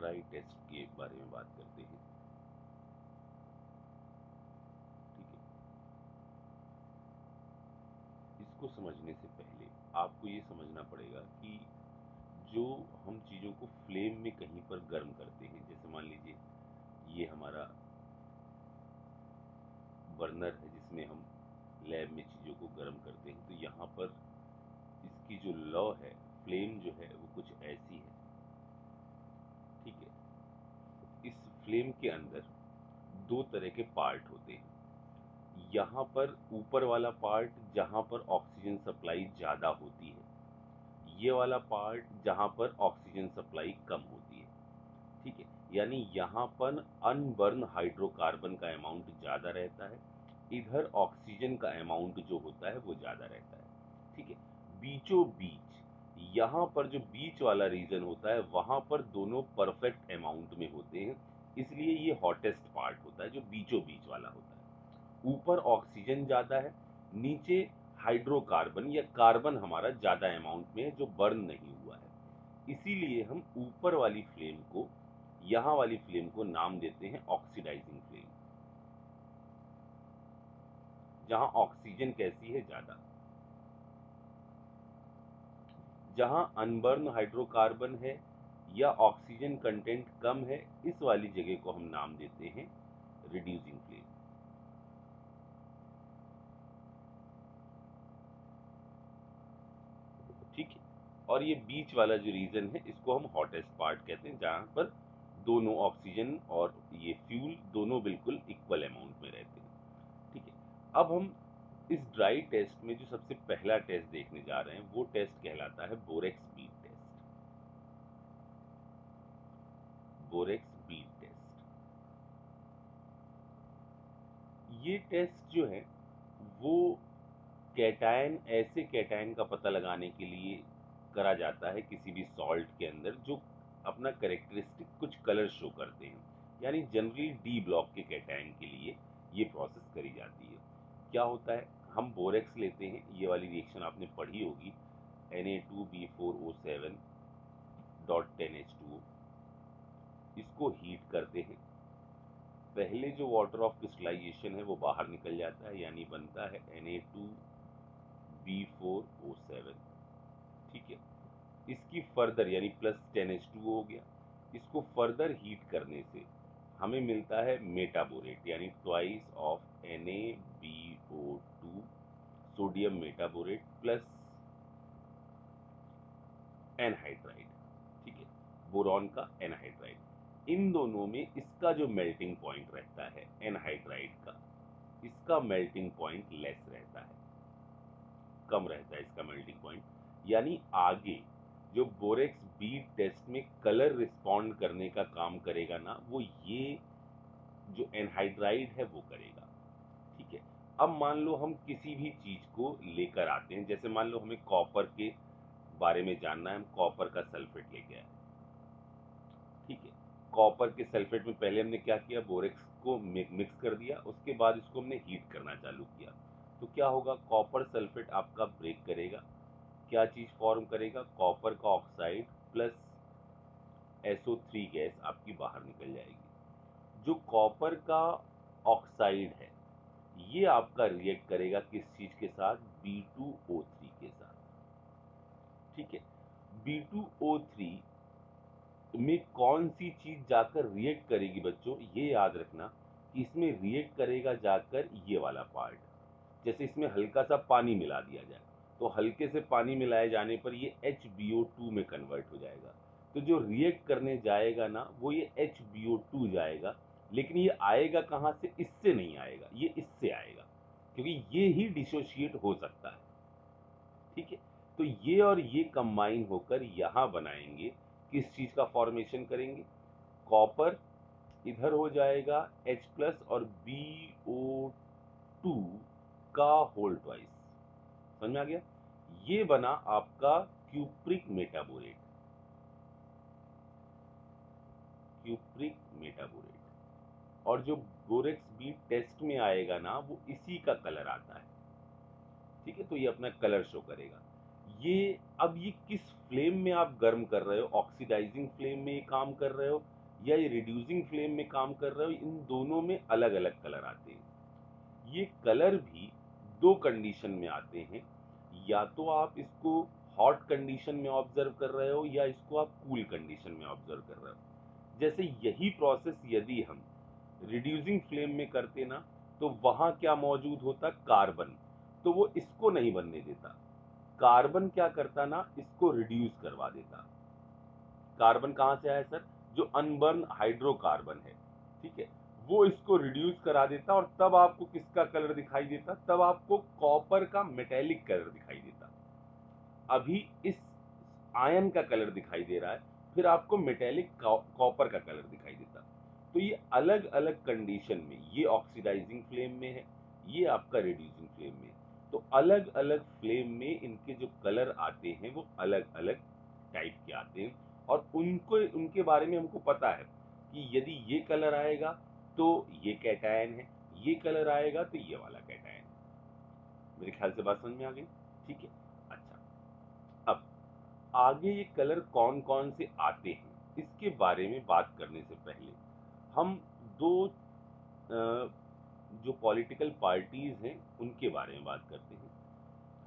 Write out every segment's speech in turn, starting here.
Dry test के बारे में बात करते हैं। ठीक है, इसको समझने से पहले आपको ये समझना पड़ेगा कि जो हम चीज़ों को फ्लेम में कहीं पर गर्म करते हैं, जैसे मान लीजिए ये हमारा बर्नर है जिसमें हम लैब में चीज़ों को गर्म करते हैं, तो यहाँ पर इसकी जो लॉ है, फ्लेम जो है वो कुछ ऐसी है। ठीक है, इस फ्लेम के अंदर दो तरह के पार्ट होते हैं। यहाँ पर ऊपर वाला पार्ट जहाँ पर ऑक्सीजन सप्लाई ज़्यादा होती है, ये वाला पार्ट जहाँ पर ऑक्सीजन सप्लाई कम होती है। ठीक है, यानी यहाँ पर अनबर्न हाइड्रोकार्बन का अमाउंट ज़्यादा रहता है, इधर ऑक्सीजन का अमाउंट जो होता है वो ज़्यादा रहता है। ठीक है, बीचों बीच यहाँ पर जो बीच वाला रीजन होता है वहाँ पर दोनों परफेक्ट अमाउंट में होते हैं, इसलिए ये हॉटेस्ट पार्ट होता है जो बीचों बीच वाला होता है। ऊपर ऑक्सीजन ज़्यादा है, नीचे हाइड्रोकार्बन या कार्बन हमारा ज़्यादा अमाउंट में है जो बर्न नहीं हुआ है। इसीलिए हम ऊपर वाली फ्लेम को, यहाँ वाली फ्लेम को नाम देते हैं ऑक्सीडाइजिंग फ्लेम, जहाँ ऑक्सीजन कैसी है ज़्यादा। जहाँ अनबर्न हाइड्रोकार्बन है या ऑक्सीजन कंटेंट कम है, इस वाली जगह को हम नाम देते हैं रिड्यूसिंग फ्लेम। ठीक है, और ये बीच वाला जो रीजन है इसको हम हॉटेस्ट पार्ट कहते हैं, जहाँ पर दोनों ऑक्सीजन और ये फ्यूल दोनों बिल्कुल इक्वल अमाउंट में रहते हैं। ठीक है, अब हम इस ड्राई टेस्ट में जो सबसे पहला टेस्ट देखने जा रहे हैं वो टेस्ट कहलाता है borax bead test. Borax bead test, ये टेस्ट जो है वो कैटायन, ऐसे कैटायन का पता लगाने के लिए करा जाता है किसी भी सॉल्ट के अंदर जो अपना करेक्टरिस्टिक कुछ कलर शो करते हैं। यानी जनरली डी ब्लॉक के कैटायन के लिए ये प्रोसेस करी जाती है। क्या होता है, हम बोरेक्स लेते हैं, ये वाली रिएक्शन आपने पढ़ी होगी, Na2B4O7 डॉट 10H2O, इसको हीट करते हैं। पहले जो वाटर ऑफ क्रिस्टलाइजेशन है वो बाहर निकल जाता है, यानी बनता है Na2B4O7। ठीक है, इसकी फर्दर यानी प्लस 10H2O हो गया, इसको फर्दर हीट करने से हमें मिलता है मेटाबोरेट, यानी twice of NaBO2 sodium metaborate plus anhydride. ठीक है, बोरॉन का एनहाइड्राइड। इन दोनों में इसका जो मेल्टिंग पॉइंट रहता है एनहाइड्राइड का, इसका मेल्टिंग पॉइंट लेस रहता है, कम रहता है इसका मेल्टिंग पॉइंट। यानी आगे जो बोरेक्स बीट टेस्ट में कलर रिस्पॉन्ड करने का काम करेगा ना, वो ये जो एनहाइड्राइड है वो करेगा। ठीक है, अब मान लो हम किसी भी चीज को लेकर आते हैं, जैसे मान लो हमें कॉपर के बारे में जानना है, हम कॉपर का सल्फेट लेके आए। ठीक है, कॉपर के सल्फेट में पहले हमने क्या किया, बोरेक्स को मिक्स कर दिया, उसके बाद इसको हमने हीट करना चालू किया। तो क्या होगा, कॉपर सल्फेट आपका ब्रेक करेगा, क्या चीज फॉर्म करेगा, कॉपर का ऑक्साइड प्लस SO3 गैस आपकी बाहर निकल जाएगी। जो कॉपर का ऑक्साइड है ये आपका रिएक्ट करेगा किस चीज के साथ, B2O3 के साथ। ठीक है, B2O3 में कौन सी चीज जाकर रिएक्ट करेगी बच्चों, ये याद रखना कि इसमें रिएक्ट करेगा जाकर ये वाला पार्ट। जैसे इसमें हल्का सा पानी मिला दिया जाए तो हल्के से पानी मिलाए जाने पर ये HBO2 में कन्वर्ट हो जाएगा। तो जो रिएक्ट करने जाएगा ना वो ये HBO2 जाएगा, लेकिन ये आएगा कहां से, इससे नहीं आएगा, ये इससे आएगा, क्योंकि ये ही डिसोशिएट हो सकता है। ठीक है, तो ये और ये कंबाइन होकर यहां बनाएंगे, किस चीज का फॉर्मेशन करेंगे, कॉपर इधर हो जाएगा H प्लस और BO2 का होल ट्वाइस। समझ में आ गया, ये बना आपका क्यूप्रिक मेटाबोरेट। क्यूप्रिक मेटाबोरेट, और जो बोरेक्स बीट टेस्ट में आएगा ना वो इसी का कलर आता है। ठीक है, तो ये अपना कलर शो करेगा। ये अब ये किस फ्लेम में आप गर्म कर रहे हो, ऑक्सीडाइजिंग फ्लेम में ये काम कर रहे हो या ये रिड्यूसिंग फ्लेम में काम कर रहे हो, इन दोनों में अलग अलग कलर आते हैं। ये कलर भी दो कंडीशन में आते हैं, या तो आप इसको हॉट कंडीशन में ऑब्जर्व कर रहे हो या इसको आप कूल कंडीशन में ऑब्जर्व कर रहे हो। जैसे यही प्रोसेस यदि हम रिड्यूसिंग फ्लेम में करते ना, तो वहां क्या मौजूद होता, कार्बन, तो वो इसको नहीं बनने देता। कार्बन क्या करता ना, इसको रिड्यूस करवा देता। कार्बन कहां से आया सर, जो अनबर्न हाइड्रोकार्बन है, ठीक है, वो इसको रिड्यूस करा देता और तब आपको किसका कलर दिखाई देता, तब आपको कॉपर का मेटेलिक कलर दिखाई देता। अभी इस आयन का कलर दिखाई दे रहा है, फिर आपको मेटेलिक कॉपर का कलर दिखाई देता। तो ये अलग अलग कंडीशन में, ये ऑक्सीडाइजिंग फ्लेम में है, ये आपका रिड्यूसिंग फ्लेम में है। तो अलग अलग फ्लेम में इनके जो कलर आते हैं वो अलग अलग टाइप के आते हैं, और उनको उनके बारे में हमको पता है कि यदि ये कलर आएगा तो ये कैटायन है, ये कलर आएगा तो ये वाला कैटायन है। मेरे ख्याल से बात समझ में आ गई, ठीक है। अच्छा, अब आगे ये कलर कौन कौन से आते हैं इसके बारे में बात करने से पहले हम दो जो पॉलिटिकल पार्टीज हैं उनके बारे में बात करते हैं।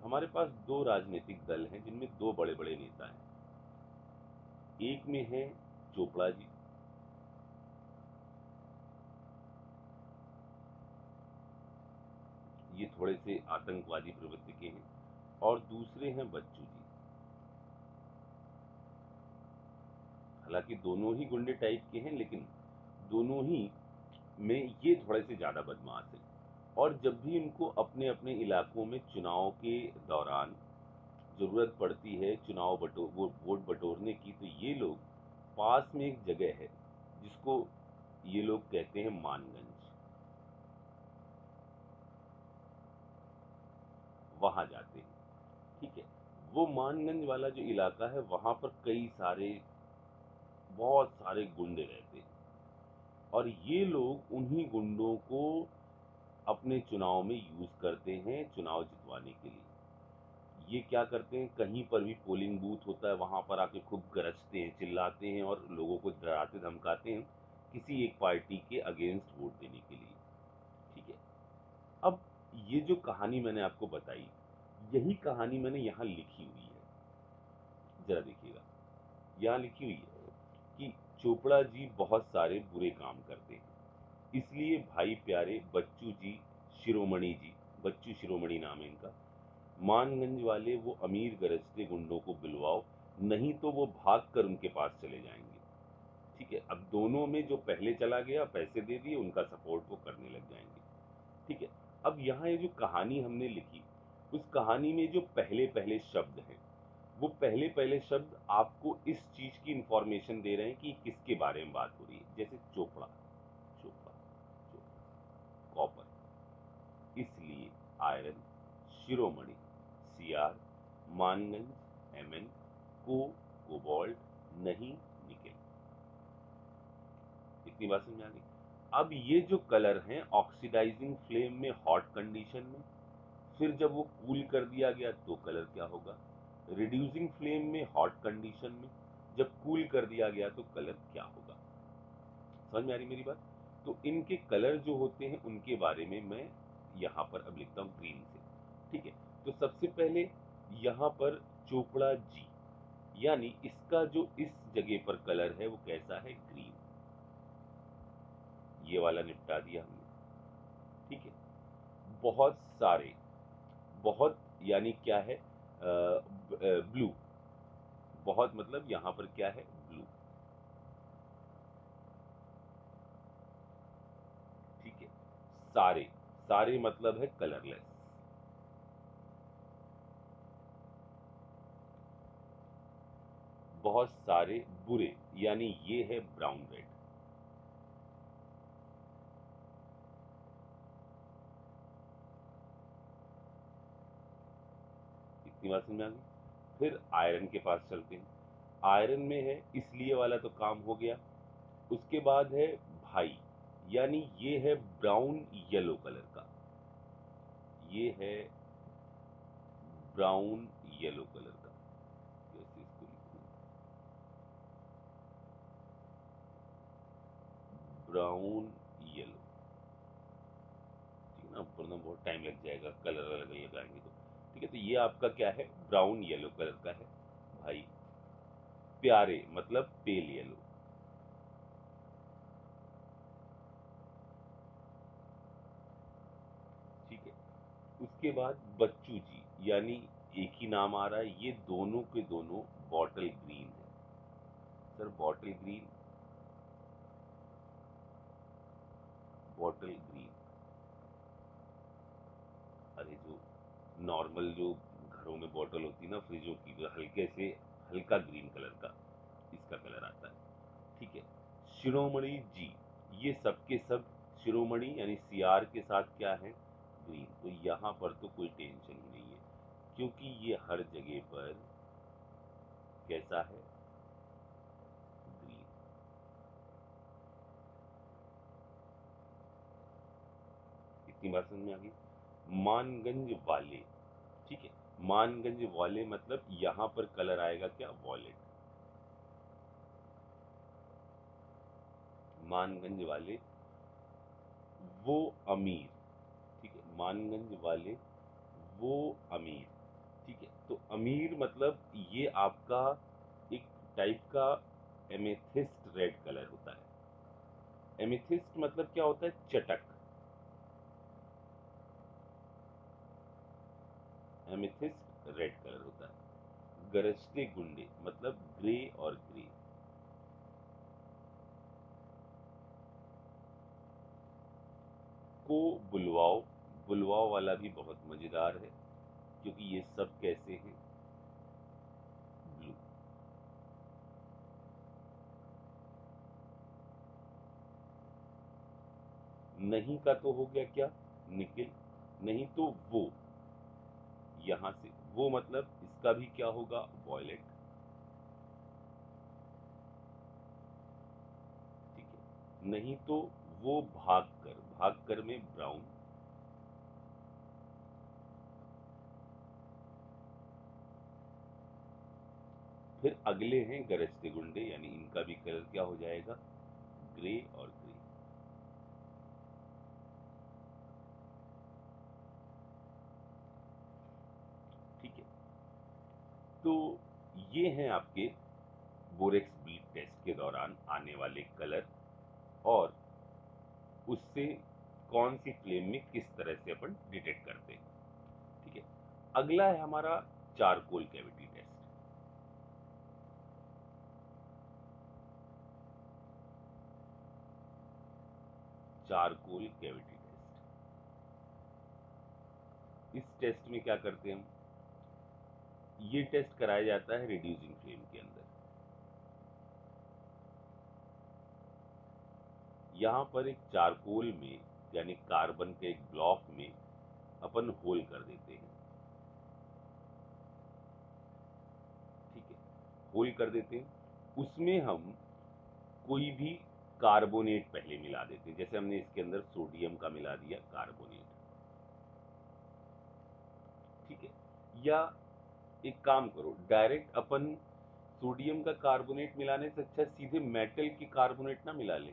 हमारे पास दो राजनीतिक दल हैं जिनमें दो बड़े बड़े नेता हैं। एक में है चोपड़ा जी, ये थोड़े से आतंकवादी प्रवृत्ति के हैं, और दूसरे हैं बच्चू जी। हालांकि दोनों ही गुंडे टाइप के हैं, लेकिन दोनों ही में ये थोड़े से ज्यादा बदमाश हैं। और जब भी इनको अपने अपने इलाकों में चुनाव के दौरान जरूरत पड़ती है वो वोट बटोरने की, तो ये लोग पास में एक जगह है जिसको ये लोग कहते हैं मानगंज, वहां जाते हैं, ठीक है। वो मानगंज वाला जो इलाका है वहां पर कई सारे, बहुत सारे गुंडे रहते हैं, और ये लोग उन्हीं गुंडों को अपने चुनाव में यूज करते हैं चुनाव जितवाने के लिए। ये क्या करते हैं, कहीं पर भी पोलिंग बूथ होता है वहां पर आके खूब गरजते हैं, चिल्लाते हैं और लोगों को डराते धमकाते हैं किसी एक पार्टी के अगेंस्ट वोट देने के लिए, ठीक है। अब ये जो कहानी मैंने आपको बताई, यही कहानी मैंने यहाँ लिखी हुई है, जरा देखिएगा। यहाँ लिखी हुई है कि चोपड़ा जी बहुत सारे बुरे काम करते हैं, इसलिए भाई प्यारे बच्चू जी शिरोमणि जी, बच्चू शिरोमणि नाम है इनका, मानगंज वाले वो अमीर गरजते गुंडों को बुलवाओ, नहीं तो वो भाग कर उनके पास चले जाएंगे, ठीक है। अब दोनों में जो पहले चला गया पैसे दे दिए, उनका सपोर्ट वो करने लग जाएंगे, ठीक है। अब यहाँ ये जो कहानी हमने लिखी, उस कहानी में जो पहले पहले शब्द हैं, वो पहले पहले शब्द आपको इस चीज की इंफॉर्मेशन दे रहे हैं कि किसके बारे में बात हो रही है। जैसे चोपड़ा, चोपड़ा, चोपड़ा, कॉपर, इसलिए आयरन, शिरोमणि, सीआर, मानगंज, एमएन, को, कोबाल्ट, नहीं, निकेल। इतनी बात समझ में आ गई। अब ये जो कलर हैं ऑक्सीडाइजिंग फ्लेम में हॉट कंडीशन में, फिर जब वो कूल कर दिया गया तो कलर क्या होगा, रिड्यूसिंग फ्लेम में हॉट कंडीशन में, जब कूल कर दिया गया तो कलर क्या होगा। समझ में आ रही मेरी बात। तो इनके कलर जो होते हैं उनके बारे में मैं यहाँ पर अब लिखता हूँ ग्रीन से, ठीक है। तो सबसे पहले यहाँ पर चोपड़ा जी, यानी इसका जो इस जगह पर कलर है वो कैसा है, ग्रीन। ये वाला निपटा दिया हमने, ठीक है। बहुत सारे, बहुत यानी क्या है, ब्लू, बहुत मतलब यहां पर क्या है, ब्लू, ठीक है। सारे, सारे मतलब है कलरलेस। बहुत सारे बुरे, यानी ये है ब्राउन रेड। इतनी बात समझ में आ गई। फिर आयरन के पास चलते हैं। आयरन में है इसलिए वाला तो काम हो गया। उसके बाद है भाई, यानी ये है ब्राउन येलो कलर का, ये है ब्राउन येलो कलर का, कैसे इसको लिखूं, ब्राउन येलो, ठीक है ना, वरना बहुत टाइम लग जाएगा, कलर अलग अलग लगाएंगे तो। ठीक है, तो ये आपका क्या है, ब्राउन येलो कलर का है भाई, प्यारे मतलब पेल येलो। ठीक है, उसके बाद बच्चू जी, यानी एक ही नाम आ रहा है, ये दोनों के दोनों बॉटल ग्रीन है। Sir bottle green, bottle green, अरे जो नॉर्मल जो घरों में बॉटल होती है ना फ्रिजों की, जो हल्के से हल्का ग्रीन कलर का इसका कलर आता है। ठीक है, शिरोमणि जी, ये सब के सब शिरोमणि यानी सीआर के साथ क्या है, ग्रीन। तो यहाँ पर तो कोई टेंशन ही नहीं है, क्योंकि ये हर जगह पर कैसा है, ग्रीन। इतनी बात समझ में आ गई। मानगंज वाले, ठीक है, मानगंज वाले मतलब यहाँ पर कलर आएगा क्या, वॉलेट। मानगंज वाले वो अमीर, ठीक है, मानगंज वाले वो अमीर। ठीक है, तो अमीर मतलब ये आपका एक टाइप का एमेथिस्ट रेड कलर होता है। एमेथिस्ट मतलब क्या होता है, चटक। एमेथिस्ट रेड कलर होता है। गरजते गुंडे मतलब ग्रे और ग्रे। को बुलवाओ, बुलवाओ वाला भी बहुत मजेदार है, क्योंकि ये सब कैसे हैं, ब्लू। नहीं का तो हो गया क्या, निकिल। नहीं तो वो, यहां से वो मतलब इसका भी क्या होगा, वॉयलेट। ठीक है, नहीं तो वो भाग कर, भाग कर में ब्राउन। फिर अगले हैं गरजते गुंडे, यानी इनका भी कलर क्या हो जाएगा, ग्रे और ग्रे। ठीक है, तो ये हैं आपके बोरेक्स बीट टेस्ट के दौरान आने वाले कलर, और उससे कौन सी फ्लेम में किस तरह से अपन डिटेक्ट करते हैं। ठीक है, अगला है हमारा charcoal cavity test. Charcoal cavity test, इस टेस्ट में क्या करते हैं हम, ये टेस्ट कराया जाता है रिड्यूसिंग फ्लेम के अंदर। यहाँ पर एक चारकोल में यानी कार्बन के एक ब्लॉक में अपन होल कर देते हैं। ठीक है, होल कर देते हैं, उसमें हम कोई भी कार्बोनेट पहले मिला देते हैं, जैसे हमने इसके अंदर सोडियम का मिला दिया कार्बोनेट। ठीक है, या एक काम करो, डायरेक्ट अपन सोडियम का कार्बोनेट मिलाने से अच्छा सीधे मेटल की कार्बोनेट ना मिला ले।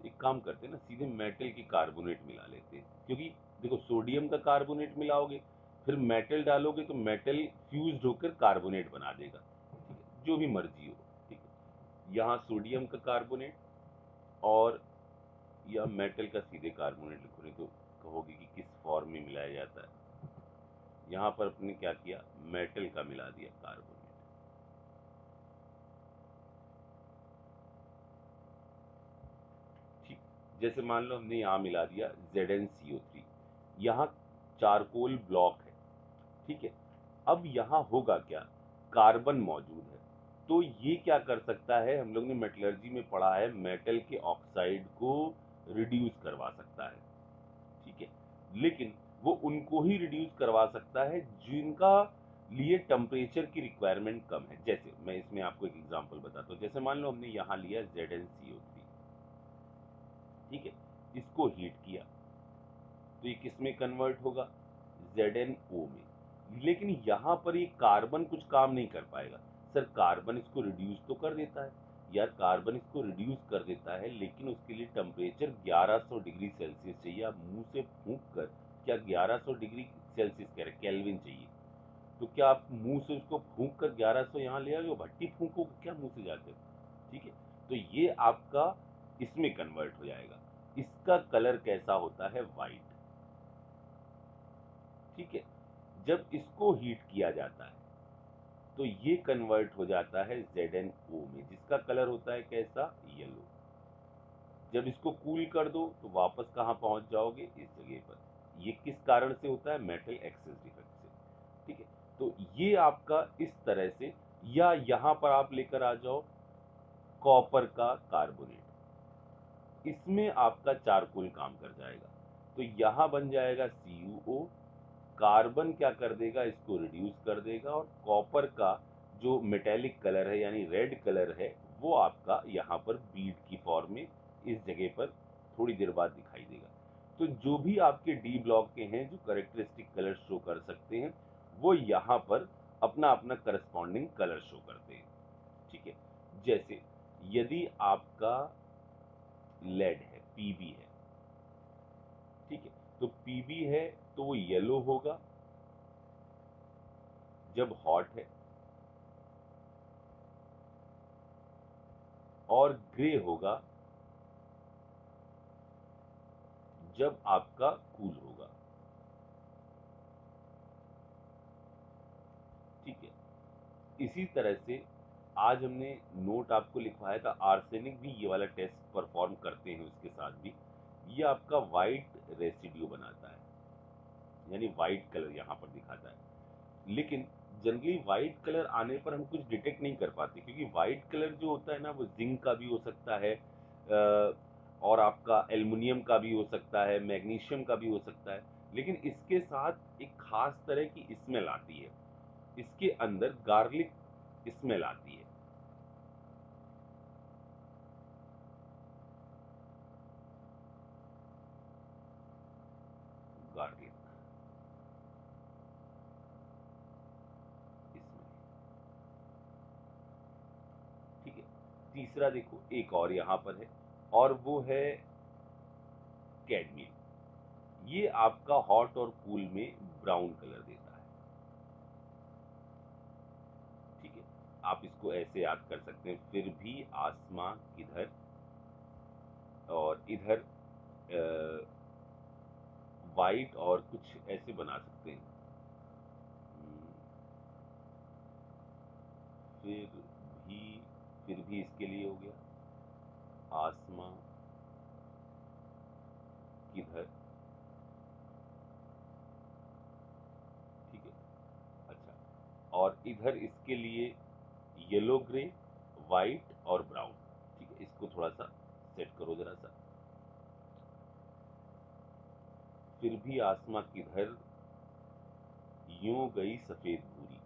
एक काम करते हैं ना, सीधे मेटल की कार्बोनेट मिला लेते हैं, क्योंकि देखो सोडियम का कार्बोनेट मिलाओगे, फिर मेटल डालोगे तो मेटल फ्यूज्ड होकर कार्बोनेट बना देगा। ठीक है, जो भी मर्जी हो। ठीक है, यहाँ सोडियम का कार्बोनेट और या मेटल का सीधे कार्बोनेट लिखो, नहीं तो कहोगे कि किस फॉर्म में मिलाया जाता है। यहाँ पर अपने क्या किया, मेटल का मिला दिया कार्बोनेट। ठीक, जैसे मान लो हमने यहाँ मिला दिया ZnCO3, यहाँ चारकोल ब्लॉक है। ठीक है, अब यहाँ होगा क्या, कार्बन मौजूद है, तो ये क्या कर सकता है, हम लोग ने मेटलर्जी में पढ़ा है, मेटल के ऑक्साइड को रिड्यूस करवा सकता है। ठीक है, लेकिन वो उनको ही रिड्यूस करवा सकता है जिनका लिए टेम्परेचर की रिक्वायरमेंट कम है। जैसे मैं इसमें आपको एक एग्जांपल बताता हूँ, जैसे मान लो हमने यहाँ लिया ZnCO3। ठीक है, इसको हीट किया तो ये किस में कन्वर्ट होगा, ZnO में। लेकिन यहाँ पर ये कार्बन कुछ काम नहीं कर पाएगा। सर कार्बन इसको रिड्यूस तो कर देता है। यार कार्बन इसको रिड्यूस कर देता है, लेकिन उसके लिए टेम्परेचर 1100 डिग्री सेल्सियस चाहिए। आप मुंह से फूंक कर क्या 1100 डिग्री सेल्सियस कह रहे, केल्विन चाहिए, तो क्या आप मुंह से उसको फूंक कर 1100 यहाँ ले आओगे? भट्टी फूंकोगे क्या मुंह से जाकर? ठीक है, तो ये आपका इसमें कन्वर्ट हो जाएगा। इसका कलर कैसा होता है? वाइट। ठीक है, जब इसको हीट किया जाता है तो ये कन्वर्ट हो जाता है ZnO में, जिसका कलर होता है कैसा? येलो। जब इसको कूल कर दो तो वापस कहाँ पहुंच जाओगे? इस जगह पर। ये किस कारण से होता है? मेटल एक्सेस डिफेक्ट से। ठीक है, तो ये आपका इस तरह से, या यहां पर आप लेकर आ जाओ कॉपर का कार्बोनेट, इसमें आपका चारकोल काम कर जाएगा। तो यहां बन जाएगा CuO, कार्बन क्या कर देगा? इसको रिड्यूस कर देगा, और कॉपर का जो मेटेलिक कलर है यानी रेड कलर है, वो आपका यहाँ पर बीड की फॉर्म में इस जगह पर थोड़ी देर बाद दिखाई देगा। तो जो भी आपके डी ब्लॉक के हैं जो करेक्टरिस्टिक कलर शो कर सकते हैं, वो यहाँ पर अपना अपना करस्पॉन्डिंग कलर शो करते हैं। ठीक है, जैसे यदि आपका लेड है, पीबी है, ठीक है, तो पीबी है तो वो येलो होगा जब हॉट है, और ग्रे होगा जब आपका कूल होगा। ठीक है, इसी तरह से आज हमने नोट आपको लिखवाया था, आर्सेनिक भी ये वाला टेस्ट परफॉर्म करते हैं उसके साथ भी। ये आपका वाइट रेसिड्यू बनाता है, यानी वाइट कलर यहाँ पर दिखाता है। लेकिन जनरली वाइट कलर आने पर हम कुछ डिटेक्ट नहीं कर पाते, क्योंकि वाइट कलर जो होता है ना, वो जिंक का भी हो सकता है, और आपका एल्युमिनियम का भी हो सकता है, मैग्नीशियम का भी हो सकता है। लेकिन इसके साथ एक खास तरह की स्मेल आती है, इसके अंदर गार्लिक स्मेल आती है। Garlic smell. ठीक है, तीसरा देखो एक और यहाँ पर है, और वो है कैडमियम। ये आपका हॉट और कूल में ब्राउन कलर देता है। ठीक है, आप इसको ऐसे याद कर सकते हैं, फिर भी आसमां किधर, और इधर वाइट, और कुछ ऐसे बना सकते हैं। फिर भी, फिर भी इसके लिए हो गया आसमां किधर। ठीक है, अच्छा, और इधर इसके लिए येलो ग्रे, वाइट और ब्राउन। ठीक है, इसको थोड़ा सा सेट करो जरा सा। फिर भी आसमां किधर यूं गई सफेद भूरी,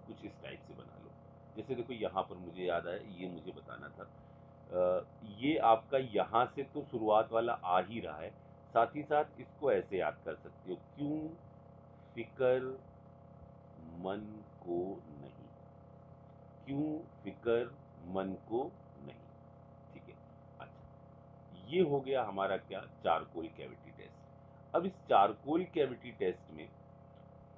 कुछ इस टाइप से बना लो। जैसे देखो यहाँ पर मुझे याद आया, ये मुझे बताना था। ये आपका यहाँ से तो शुरुआत वाला आ ही रहा है, साथ ही साथ इसको ऐसे याद कर सकते हो, क्यों फिकर मन को नहीं, क्यों फिकर मन को नहीं। ठीक है, अच्छा, ये हो गया हमारा क्या? Charcoal cavity test. अब इस चारकोल कैविटी टेस्ट में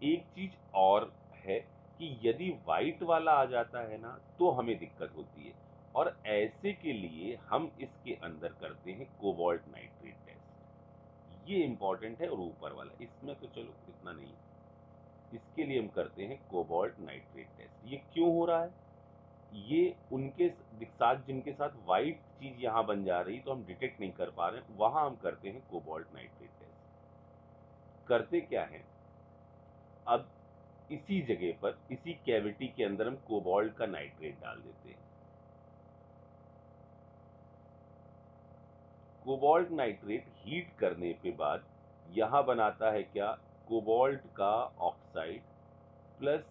एक चीज और है कि यदि व्हाइट वाला आ जाता है ना, तो हमें दिक्कत होती है, और ऐसे के लिए हम इसके अंदर करते हैं कोबाल्ट नाइट्रेट टेस्ट। ये इंपॉर्टेंट है, और ऊपर वाला इसमें तो चलो इतना नहीं, इसके लिए हम करते हैं कोबाल्ट नाइट्रेट टेस्ट। ये क्यों हो रहा है? ये उनके साथ जिनके साथ व्हाइट चीज यहां बन जा रही, तो हम डिटेक्ट नहीं कर पा रहे हैं, वहां हम करते हैं कोबाल्ट नाइट्रेट टेस्ट। करते क्या है, अब इसी जगह पर, इसी कैविटी के अंदर हम कोबाल्ट का नाइट्रेट डाल देते हैं। कोबाल्ट नाइट्रेट हीट करने के बाद यहां बनाता है क्या? कोबाल्ट का oxide plus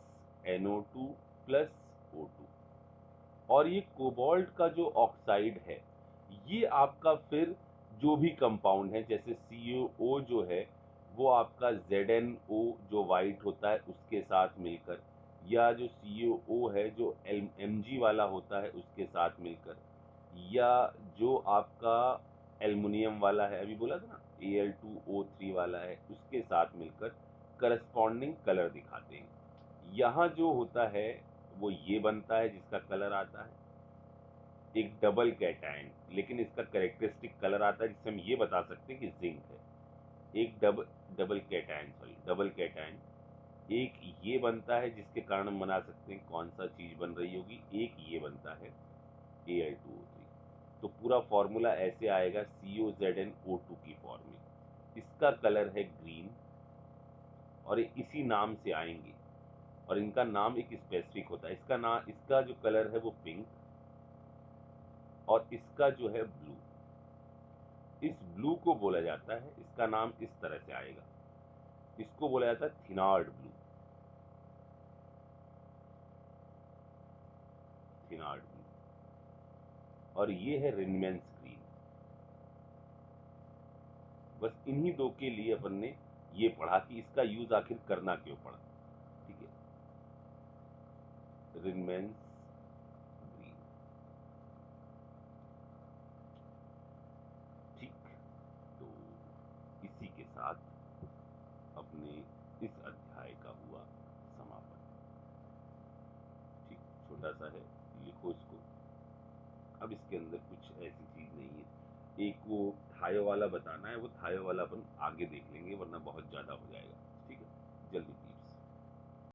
NO2 plus O2। और ये कोबाल्ट का जो ऑक्साइड है, ये आपका फिर जो भी कंपाउंड है, जैसे CuO जो है, वो आपका ZnO जो वाइट होता है उसके साथ मिलकर, या जो COO है जो Mg वाला होता है उसके साथ मिलकर, या जो आपका एल्युमिनियम वाला है, अभी बोला था ना Al2O3 वाला है, उसके साथ मिलकर करस्पॉन्डिंग कलर दिखाते हैं। यहाँ जो होता है वो ये बनता है जिसका कलर आता है एक डबल कैटायन, लेकिन इसका कैरेक्टरिस्टिक कलर आता है जिससे हम ये बता सकते हैं कि जिंक है। एक डबल कैटायन एक ये बनता है जिसके कारण हम बना सकते हैं कौन सा चीज बन रही होगी, एक ये बनता है Al2O3। तो पूरा फॉर्मूला ऐसे आएगा COZnO2 की फॉर्म में। इसका कलर है ग्रीन और ये इसी नाम से आएंगे, और इनका नाम एक स्पेसिफिक होता है। इसका जो कलर है वो पिंक, और इसका जो है ब्लू। इस ब्लू को बोला जाता है, इसका नाम इस तरह से आएगा, इसको बोला जाता है थिनार्ड ब्लू। थिनार्ड ब्लू। और ये है रिनमेंस ग्रीन। बस इन्हीं दो के लिए अपन ने ये पढ़ा कि इसका यूज आखिर करना क्यों पड़ा। ठीक है, रिनमेंस ग्रीन। ठीक, तो इसी के साथ अपने इस अध्याय का हुआ समापन। ठीक, छोटा सा है, लिखो इसको। अब इसके अंदर कुछ ऐसी चीज नहीं है। एक वो थायो वाला बताना है, वो थायो वाला अपन आगे देख लेंगे वरना बहुत ज्यादा हो जाएगा। ठीक है, जल्दी कीजिए।